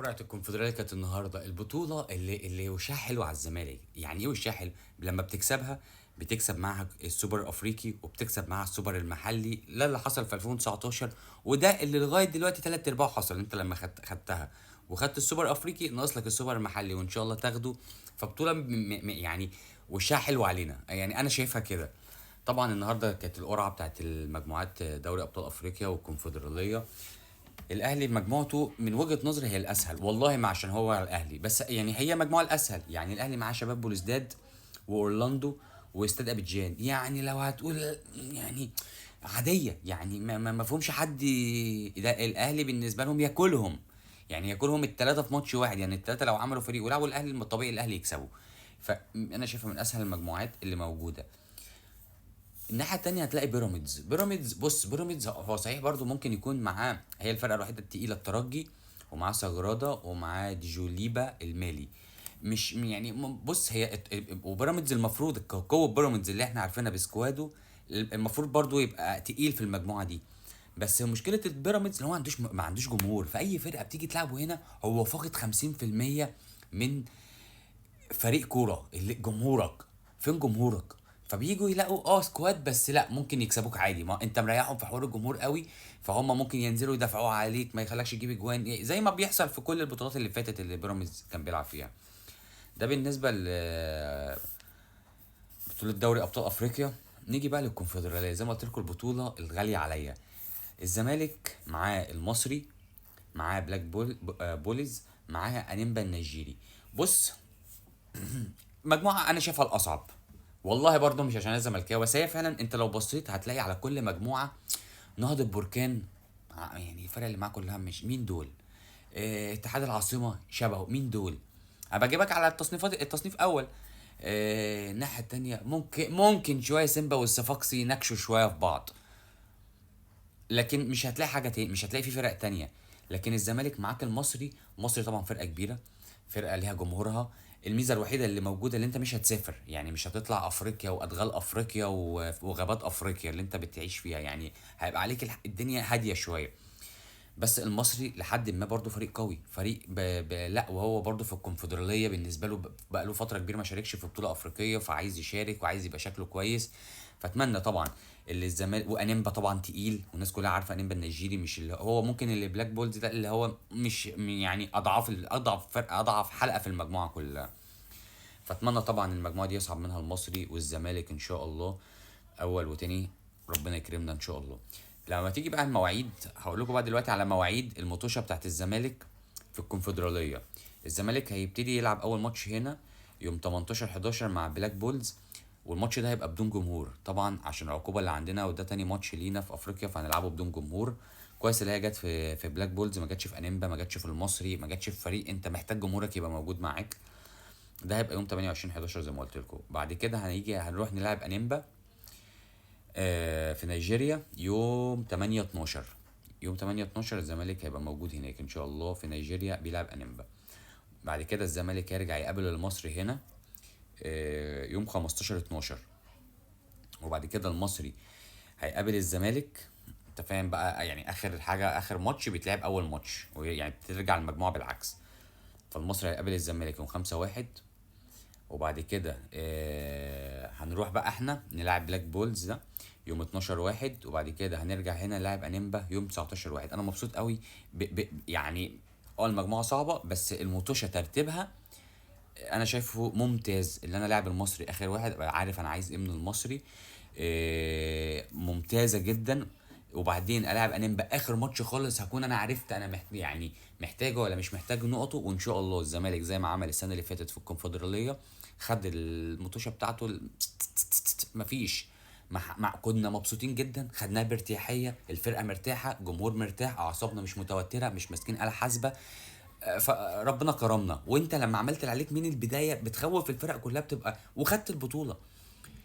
قرعة الكونفدرالية كانت النهارده البطولة اللي وشها حلو على الزمالك. يعني ايه وشها حلو؟ لما بتكسبها بتكسب معاها السوبر الافريقي وبتكسب معاها السوبر المحلي، لا اللي حصل في 2019 وده اللي لغاية دلوقتي تلات ارباعه حصل. انت لما خدتها وخدت السوبر الافريقي ناقص لك السوبر المحلي وان شاء الله تاخده. فبطولة يعني وشها حلو علينا، يعني انا شايفها كده. طبعا النهارده كانت القرعة بتاعت المجموعات دوري ابطال افريقيا والكونفدرالية. الاهلي مجموعته من وجهة نظري هي الاسهل، والله ما عشان هو الاهلي بس، يعني هي مجموعة الاسهل. يعني الاهلي معاه شباب بولوزداد واورلاندو واستاد ابيجان، يعني لو هتقول يعني عادية، يعني ما فيهمش حد. ده الاهلي بالنسبة لهم ياكلهم، يعني ياكلهم الثلاثة في ماتش واحد. يعني الثلاثة لو عملوا فريق ولعبوا الاهلي الطبيعي الاهلي يكسبوا. فانا شايفها من اسهل المجموعات اللي موجودة. الناحيه التانية هتلاقي بيراميدز. بص بيراميدز هو صحيح برضو ممكن يكون معاه، هي الفرقه الوحيده التقيله الترجي، ومعاه سجراده ومعاه ديجوليبا المالي. مش يعني بص هي وبيراميدز المفروض قوه بيراميدز اللي احنا عارفينها بسكوادو المفروض برضو يبقى تقيل في المجموعه دي. بس مشكله البيراميدز ان هو ما عندوش جمهور، فاي فرقه بتيجي تلعبه هنا هو فاقد 50% من فريق كوره. اللي جمهورك فين جمهورك؟ فبييجوا يلاقوا سكواد بس، لا ممكن يكسبوك عادي، ما انت مريحهم في حوار الجمهور قوي. فهم ممكن ينزلوا يدافعوا عليك، ما يخلكش تجيب اجوان، زي ما بيحصل في كل البطولات اللي فاتت اللي بيراميدز كان بيلعب فيها. ده بالنسبه بطوله دوري ابطال افريقيا. نيجي بقى للكونفدراليه، زي ما قلت لكم البطوله الغاليه عليا. الزمالك معاه المصري، معاه بلاك بوليز، معاها انيمبا النيجيري. بص، مجموعه انا شايفها الاصعب، والله برضه مش عشان انا زملكاوي، بس هي فعلا انت لو بصيت هتلاقي على كل مجموعه نهضه بركان، يعني الفرق اللي معاه كلها مش مين دول. اتحاد العاصمه شبهه مين دول. انا بجيبك على التصنيفات، التصنيف اول. الناحيه التانية ممكن شويه سيمبا والصفاقسي ينكشوا شويه في بعض، لكن مش هتلاقي حاجه تاني، مش هتلاقي في فرق تانية. لكن الزمالك معاك المصري. المصري طبعا فرقه كبيره، فرقه ليها جمهورها. الميزه الوحيده اللي موجوده اللي انت مش هتسافر، يعني مش هتطلع افريقيا وادغال افريقيا وغابات افريقيا اللي انت بتعيش فيها، يعني هيبقى عليك الدنيا هاديه شويه. بس المصري لحد ما برضه فريق قوي، فريق لا وهو برضه في الكونفدراليه بالنسبه له بقى له فتره كبيره ما شاركش في بطوله افريقيه، فعايز يشارك وعايز يبقى شكله كويس. فاتمنى طبعا اللي الزمالك وانيمبا طبعا تقيل، والناس كلها عارفه انيمبا النيجيري، مش اللي هو ممكن اللي بلاك بولز ده اللي هو مش يعني اضعف فرق، اضعف حلقه في المجموعه كلها. فاتمنى طبعا المجموعه دي يصعد منها المصري والزمالك ان شاء الله اول وتاني، ربنا يكرمنا ان شاء الله. لما تيجي بقى المواعيد هقول لكم بقى دلوقتي على مواعيد المطوشه بتاعت الزمالك في الكونفدراليه. الزمالك هيبتدي يلعب اول ماتش هنا يوم 18 11 مع بلاك بولز، والماتش ده هيبقى بدون جمهور طبعا عشان العقوبه اللي عندنا، وده تاني ماتش لينا في افريقيا فهنلعبه بدون جمهور. كويس اللي هي جت في بلاك بولز، ما جاتش في انيمبا، ما جاتش في المصري، ما جاتش في فريق انت محتاج جمهورك يبقى موجود معاك. ده هيبقى يوم 28 11 زي ما قلت لكم. بعد كده هنروح نلعب انيمبا في نيجيريا يوم 8 12. يوم 8 12 الزمالك هيبقى موجود هناك ان شاء الله في نيجيريا بيلعب انيمبا. بعد كده الزمالك هيرجع يقابل المصري هنا يوم 15 12. وبعد كده المصري هيقابل الزمالك. انت فاهم بقى، يعني اخر حاجه اخر ماتش بيتلعب اول ماتش، يعني بترجع المجموعه بالعكس. فالمصري هيقابل الزمالك يوم 5 1. وبعد كده هنروح بقى احنا نلعب بلاك بولز ده يوم 12 واحد. وبعد كده هنرجع هنا نلعب انيمبا يوم 19 واحد. انا مبسوط قوي يعني المجموعه صعبه بس المطوشه ترتيبها انا شايفه ممتاز. اللي انا لاعب المصري اخر واحد ابقى عارف انا عايز ايه من المصري، ممتازه جدا. وبعدين العب انيمبا اخر ماتش خالص هكون انا عرفت انا يعني محتاجه ولا مش محتاج نقطه. وان شاء الله الزمالك زي ما عمل السنه اللي فاتت في الكونفدراليه خد المطوشه بتاعته مفيش كنا مبسوطين جدا، خدناها بارتياحيه، الفرقه مرتاحه، جمهور مرتاح، اعصابنا مش متوتره، مش ماسكين آلة حاسبه. فربنا كرمنا. وانت لما عملت اللي عليك من البدايه بتخوف الفرق كلها بتبقى وخدت البطوله.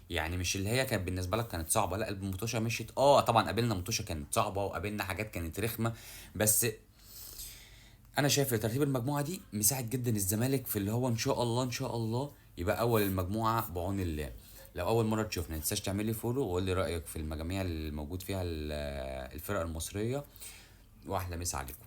يعني مش اللي هي كانت بالنسبه لك كانت صعبه، لا المطوشه مشيت. طبعا قابلنا مطوشه كانت صعبه وقابلنا حاجات كانت رخمه، بس انا شايف ترتيب المجموعه دي مساعد جدا الزمالك في اللي هو ان شاء الله ان شاء الله يبقى اول المجموعه بعون الله. لو اول مره تشوفنا ما تنساش تعمل لي فولو وقول لي رايك في المجاميع اللي موجود فيها الفرق المصريه. واحلى مسا عليكم.